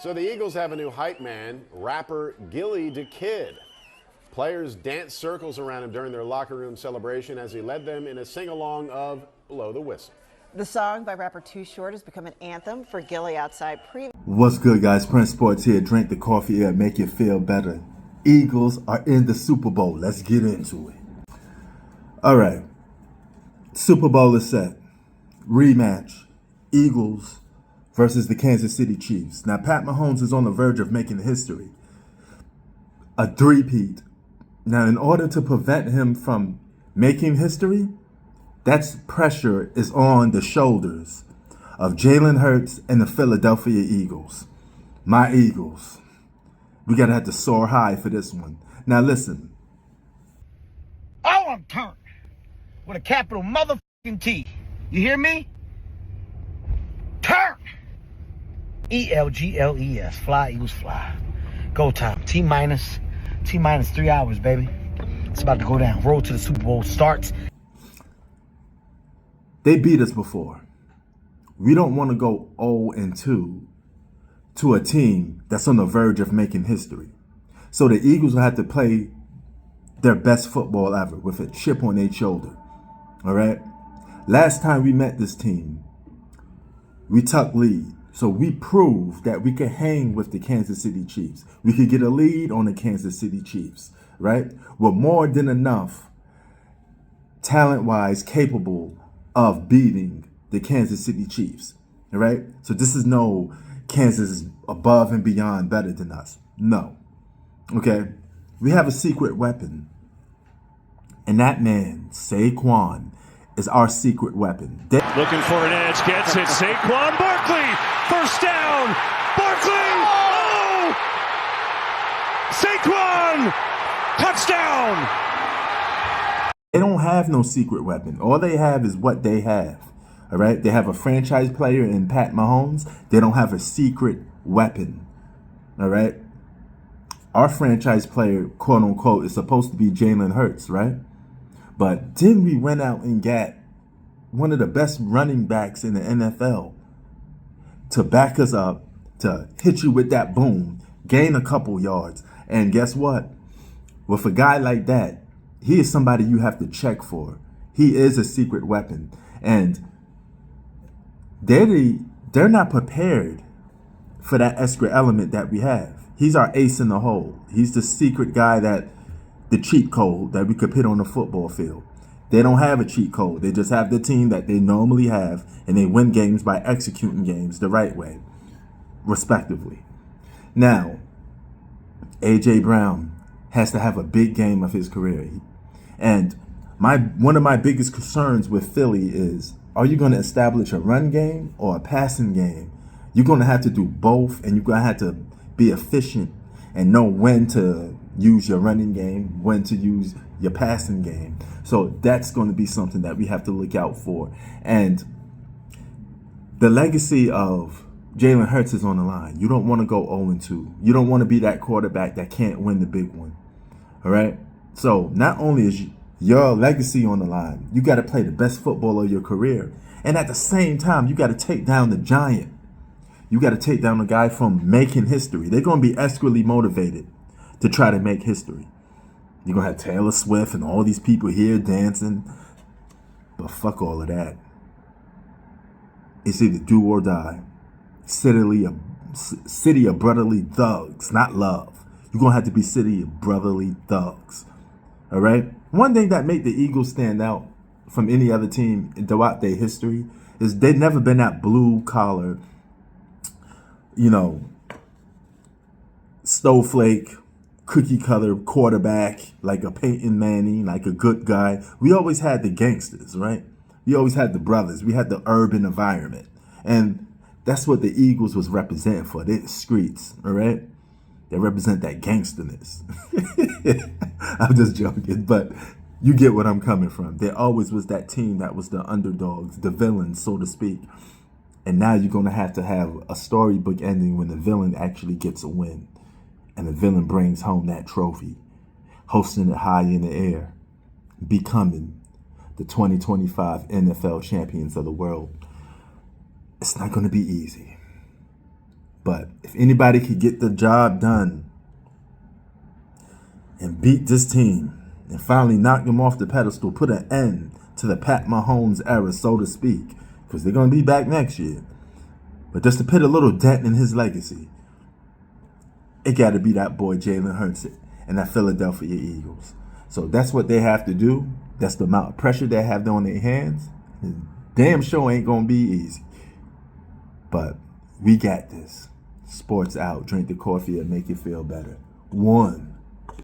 So the Eagles have a new hype man, rapper Gilly the Kid. Players danced circles around him during their locker room celebration as he led them in a sing-along of Blow the Whistle. The song by rapper Too Short has become an anthem for Gilly outside What's good, guys? Prince Sports here. Drink the coffee here, make you feel better. Eagles are in the Super Bowl. Let's get into it. All right. Super Bowl is set. Rematch. Eagles versus the Kansas City Chiefs. Now, Pat Mahomes is on the verge of making history. A three-peat. Now, in order to prevent him from making history, that's pressure is on the shoulders of Jalen Hurts and the Philadelphia Eagles. My Eagles. We gotta have to soar high for this one. Now listen. Oh, I'm turned. With a capital motherfucking T. You hear me? Turn. ELGLES. Fly, Eagles, fly. Go time. T-minus 3 hours, baby. It's about to go down. Road to the Super Bowl starts. They beat us before. We don't want to go 0-2 to a team that's on the verge of making history. So the Eagles will have to play their best football ever with a chip on their shoulder. All right? Last time we met this team, we took lead. So we proved that we could hang with the Kansas City Chiefs. We could get a lead on the Kansas City Chiefs, right? We're more than enough talent-wise capable of beating the Kansas City Chiefs, all right? So this is no Kansas is above and beyond better than us. No, okay? We have a secret weapon, and that man, Saquon, is our secret weapon. Looking for an edge, gets it, Saquon Barkley, first down, Barkley, oh! Saquon, touchdown! They don't have no secret weapon. All they have is what they have. All right? They have a franchise player in Pat Mahomes. They don't have a secret weapon. All right? Our franchise player, quote unquote, is supposed to be Jalen Hurts, right? But then we went out and got one of the best running backs in the NFL to back us up, to hit you with that boom, gain a couple yards. And guess what? With a guy like that, he is somebody you have to check for. He is a secret weapon. And they're not prepared for that extra element that we have. He's our ace in the hole. He's the secret guy, that the cheat code that we could put on the football field. They don't have a cheat code. They just have the team that they normally have, and they win games by executing games the right way, respectively. Now, A.J. Brown has to have a big game of his career. And one of my biggest concerns with Philly is, are you going to establish a run game or a passing game? You're going to have to do both, and you're going to have to be efficient and know when to use your running game, when to use your passing game. So that's going to be something that we have to look out for. And the legacy of Jalen Hurts is on the line. You don't want to go 0-2. You don't want to be that quarterback that can't win the big one. All right? So not only is your legacy on the line, you got to play the best football of your career. And at the same time, you got to take down the giant. You got to take down the guy from making history. They're going to be extremely motivated to try to make history. You're going to have Taylor Swift and all these people here dancing. But fuck all of that. It's either do or die. City of brotherly thugs, not love. You're going to have to be city of brotherly thugs. All right? One thing that made the Eagles stand out from any other team throughout their history is they've never been that blue collar, snowflake, cookie cutter quarterback, like a Peyton Manning, like a good guy. We always had the gangsters, right? We always had the brothers. We had the urban environment. And that's what the Eagles was representing for. They're the streets, all right? They represent that gangsterness. I'm just joking, but you get what I'm coming from. There always was that team that was the underdogs, the villains, so to speak. And now you're going to have a storybook ending when the villain actually gets a win. And the villain brings home that trophy, hosting it high in the air, becoming the 2025 NFL champions of the world. It's not going to be easy. But if anybody could get the job done and beat this team and finally knock them off the pedestal, put an end to the Pat Mahomes era, so to speak, because they're going to be back next year. But just to put a little dent in his legacy, it got to be that boy Jalen Hurts and that Philadelphia Eagles. So that's what they have to do. That's the amount of pressure they have on their hands. Damn sure ain't going to be easy. But we got this. Sports out. Drink the coffee and make you feel better. 1.